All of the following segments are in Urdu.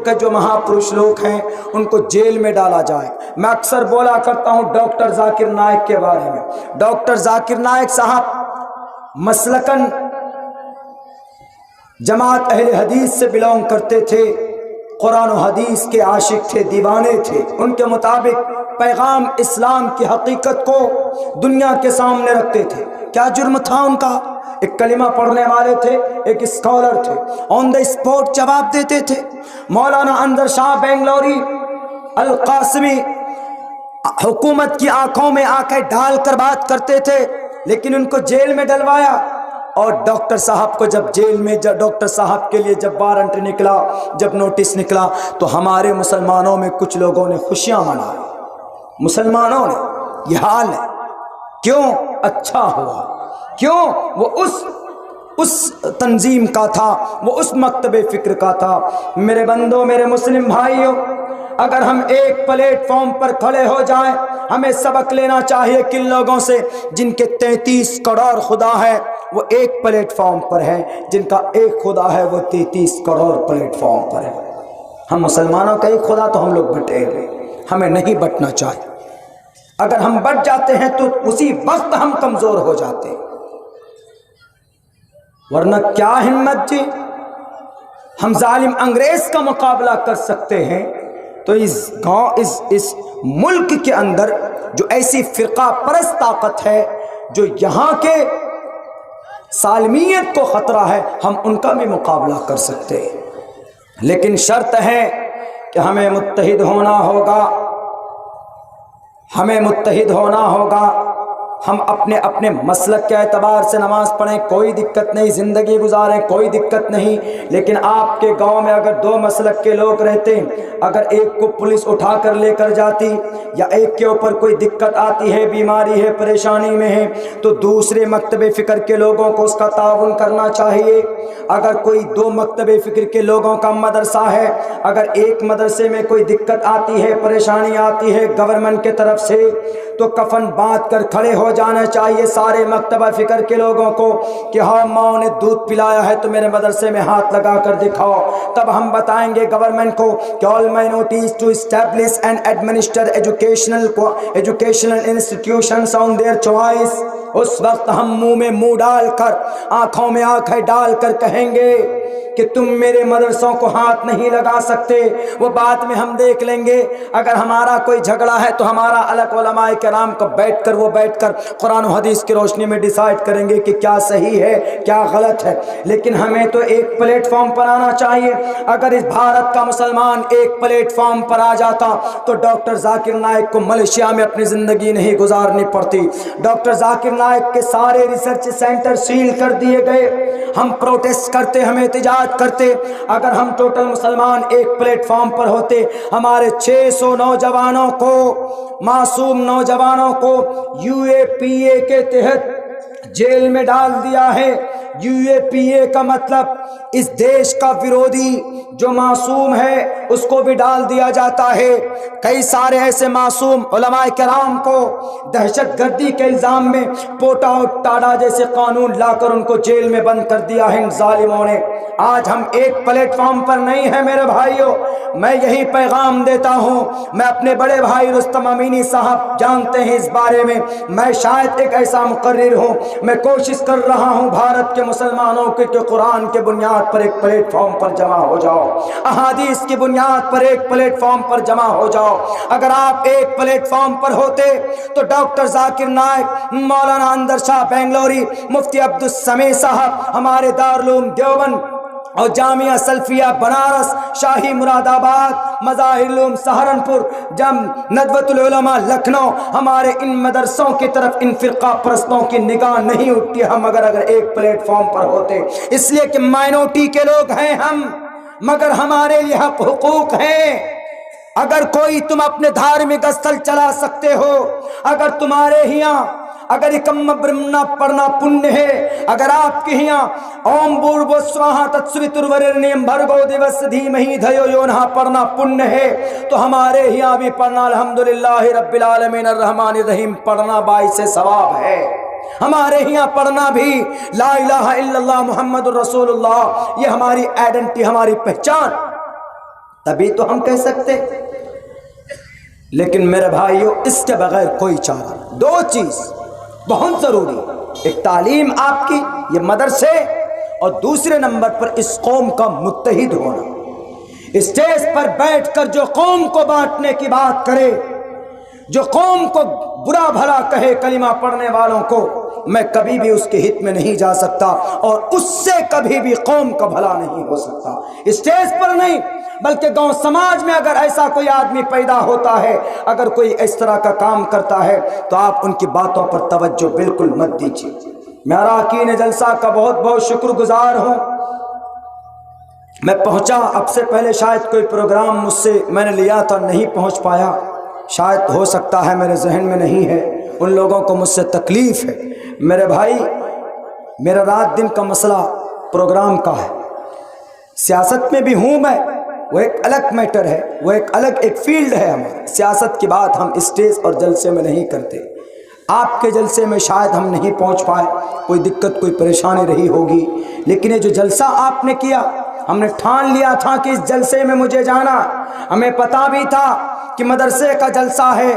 کے جو مہاپروش لوگ ہیں ان کو جیل میں ڈالا جائے۔ میں اکثر بولا کرتا ہوں ڈاکٹر ذاکر نائک کے بارے میں۔ ڈاکٹر ذاکر نائک صاحب مسلکن جماعت اہل حدیث سے بلونگ کرتے تھے، قرآن و حدیث کے عاشق تھے، دیوانے تھے۔ ان کے مطابق پیغام اسلام کی حقیقت کو دنیا کے سامنے رکھتے تھے۔ کیا جرم تھا ان کا؟ ایک کلمہ پڑھنے والے تھے، ایک اسکالر تھے، آن دا اسپوٹ جواب دیتے تھے۔ مولانا انور شاہ بنگلوری القاسمی حکومت کی آنکھوں میں آنکھیں ڈال کر بات کرتے تھے، لیکن ان کو جیل میں ڈلوایا۔ اور ڈاکٹر صاحب کو جب جیل میں ڈاکٹر صاحب کے لیے جب وارنٹ نکلا، جب نوٹس نکلا، تو ہمارے مسلمانوں میں کچھ لوگوں نے خوشیاں منائی۔ مسلمانوں نے یہ حال ہے، کیوں؟ اچھا ہوا، کیوں؟ وہ اس تنظیم کا تھا، وہ اس مکتب فکر کا تھا۔ میرے بندوں، میرے مسلم بھائیوں، اگر ہم ایک پلیٹ فارم پر کھڑے ہو جائیں، ہمیں سبق لینا چاہیے کن لوگوں سے جن کے 33 کروڑ خدا ہے وہ ایک پلیٹ فارم پر ہے، جن کا ایک خدا ہے وہ 33 کروڑ پلیٹ فارم پر ہے۔ ہم مسلمانوں کا ایک خدا تو ہم لوگ بٹے ہوئے، ہمیں نہیں بٹنا چاہیے۔ اگر ہم بٹ جاتے ہیں تو اسی وقت ہم کمزور ہو جاتے ہیں، ورنہ کیا ہمت جی، ہم ظالم انگریز کا مقابلہ کر سکتے ہیں تو اس ملک کے اندر جو ایسی فرقہ پرست طاقت ہے جو یہاں کے سالمیت کو خطرہ ہے، ہم ان کا بھی مقابلہ کر سکتے ہیں۔ لیکن شرط ہے کہ ہمیں متحد ہونا ہوگا، ہمیں متحد ہونا ہوگا۔ ہم اپنے اپنے مسلک کے اعتبار سے نماز پڑھیں، کوئی دقت نہیں، زندگی گزاریں، کوئی دقت نہیں، لیکن آپ کے گاؤں میں اگر 2 مسلک کے لوگ رہتے، اگر ایک کو پولیس اٹھا کر لے کر جاتی یا ایک کے اوپر کوئی دقت آتی ہے، بیماری ہے، پریشانی میں ہے، تو دوسرے مکتب فکر کے لوگوں کو اس کا تعاون کرنا چاہیے۔ اگر کوئی 2 مکتب فکر کے لوگوں کا مدرسہ ہے، اگر ایک مدرسے میں کوئی دقت آتی ہے، پریشانی آتی ہے گورنمنٹ کے طرف سے، تو کفن باندھ کر کھڑے ہو جانا چاہیے سارے مکتبہ فکر کے لوگوں کو کہ ہاں ماں نے دودھ پلایا ہے تو میرے مدرسے میں ہاتھ لگا کر دکھاؤ۔ تب ہم بتائیں گے گورنمنٹ کو کہ all minorities to establish and administer educational institutions on their choice۔ اس وقت ہم منہ میں منہ ڈال کر، آنکھوں میں آنکھیں ڈال کر کہیں گے کہ تم میرے مدرسوں کو ہاتھ نہیں لگا سکتے۔ وہ بات میں ہم دیکھ لیں گے، اگر ہمارا کوئی جھگڑا ہے تو ہمارا الگ علماء کرام کو بیٹھ کر قرآن و حدیث کی روشنی میں ڈیسائیڈ کریں گے کہ کیا صحیح ہے کیا غلط ہے۔ لیکن ہمیں تو ایک پلیٹ فارم پر آنا چاہیے۔ اگر اس بھارت کا مسلمان ایک پلیٹ فارم پر آ جاتا تو ڈاکٹر ذاکر نائک کو ملیشیا میں اپنی زندگی نہیں گزارنی پڑتی۔ ڈاکٹر ذاکر نائک کے سارے ریسرچ سینٹر سیل کر دیے گئے۔ ہم پروٹیسٹ کرتے، ہم احتجاج کرتے۔ اگر ہم ٹوٹل مسلمان ایک پلیٹ فارم پر ہوتے، ہمارے 600 نوجوانوں کو، معصوم نوجوانوں کو UAPA کے تحت جیل میں ڈال دیا ہے۔ UAPA کا مطلب اس دیش کا ویرودھی جو معصوم ہے اس کو بھی ڈال دیا جاتا ہے۔ کئی سارے ایسے معصوم علماء کرام کو دہشت گردی کے الزام میں پوٹا اور ٹاڈا جیسے قانون لا کر ان کو جیل میں بند کر دیا ہے ان ظالموں نے۔ آج ہم ایک پلیٹ فارم پر نہیں ہیں میرے بھائیوں۔ میں یہی پیغام دیتا ہوں، میں اپنے بڑے بھائی رستم امینی صاحب جانتے ہیں اس بارے میں، میں شاید ایک ایسا مقرر ہوں، میں کوشش کر رہا ہوں بھارت کے مسلمانوں کے کہ قرآن کے بنیاد پر ایک پلیٹ فارم پر جمع ہو جاؤ، احادیث کی بنیاد پر ایک پلیٹ فارم پر جمع ہو جاؤ۔ اگر آپ ایک پلیٹ فارم پر ہوتے تو ڈاکٹر ذاکر نائک، مولانا انور شاہ بنگلوری، مفتی عبدالسمیع صاحب، ہمارے دارالعلوم دیوبند اور جامعہ سلفیہ بنارس، شاہی مراد آباد، مظاہر العلوم سہارنپور، ندوۃ العلماء لکھنؤ، ہمارے ان مدرسوں کی طرف ان فرقہ پرستوں کی نگاہ نہیں اٹھتی ہم اگر ایک پلیٹ فارم پر ہوتے، اس لیے کہ مائنورٹی کے لوگ ہیں ہم، مگر ہمارے لیے حق حقوق ہیں۔ اگر کوئی تم اپنے دھارمک استھل چلا سکتے ہو، اگر تمہارے ہیاں اگر اکم برہمنا پڑھنا پنیہ ہے، اگر آپ کے یہاں اوم بھوربھو سواہا تتسویترورینیم بھرگو دیوس دھیمہی دھیو یو نہ پڑھنا پنیہ ہے، تو ہمارے یہاں بھی پڑھنا الحمدللہ رب العالمین الرحمن الرحیم پڑھنا باعث ثواب ہے۔ ہمارے یہاں پڑھنا بھی لا الہ الا اللہ محمد الرسول اللہ، یہ ہماری آئیڈینٹی، ہماری پہچان۔ تبھی تو ہم کہہ سکتے. لیکن میرے بھائیوں اس کے بغیر کوئی چارہ. دو چیز بہت ضروری، ایک تعلیم آپ کی یہ مدرسے، اور دوسرے نمبر پر اس قوم کا متحد ہونا. اسٹیج پر بیٹھ کر جو قوم کو بانٹنے کی بات کرے، جو قوم کو برا بھلا کہے کلمہ پڑھنے والوں کو، میں کبھی بھی اس کے ہت میں نہیں جا سکتا، اور اس سے کبھی بھی قوم کا بھلا نہیں ہو سکتا. اسٹیج پر نہیں بلکہ گاؤں سماج میں اگر ایسا کوئی آدمی پیدا ہوتا ہے، اگر کوئی اس طرح کا کام کرتا ہے، تو آپ ان کی باتوں پر توجہ بالکل مت دیجیے. میں اراکین جلسہ کا بہت بہت شکر گزار ہوں. میں پہنچا، اب سے پہلے شاید کوئی پروگرام مجھ سے میں نے لیا تھا، نہیں پہنچ پایا. شاید ہو سکتا ہے میرے ذہن میں نہیں ہے، ان لوگوں کو مجھ سے تکلیف ہے. میرے بھائی، میرا رات دن کا مسئلہ پروگرام کا ہے. سیاست میں بھی ہوں میں، وہ ایک الگ میٹر ہے، وہ ایک الگ ایک فیلڈ ہے ہمارا. سیاست کی بات ہم اسٹیج اور جلسے میں نہیں کرتے. آپ کے جلسے میں شاید ہم نہیں پہنچ پائے، کوئی دقت کوئی پریشانی رہی ہوگی، لیکن یہ جو جلسہ آپ نے کیا، ہم نے ٹھان لیا تھا کہ اس جلسے میں مجھے جانا. ہمیں پتا بھی تھا کہ مدرسے کا جلسہ ہے،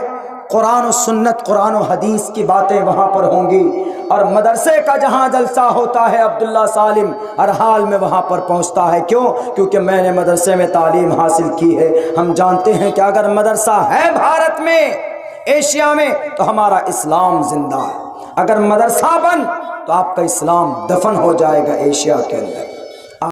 قرآن و سنت قرآن و حدیث کی باتیں وہاں پر ہوں گی، اور مدرسے کا جہاں جلسہ ہوتا ہے عبداللہ سالم ہر حال میں وہاں پر پہنچتا ہے. کیوں؟ کیونکہ میں نے مدرسے میں تعلیم حاصل کی ہے. ہم جانتے ہیں کہ اگر مدرسہ ہے بھارت میں، ایشیا میں، تو ہمارا اسلام زندہ ہے. اگر مدرسہ بند تو آپ کا اسلام دفن ہو جائے گا ایشیا کے اندر.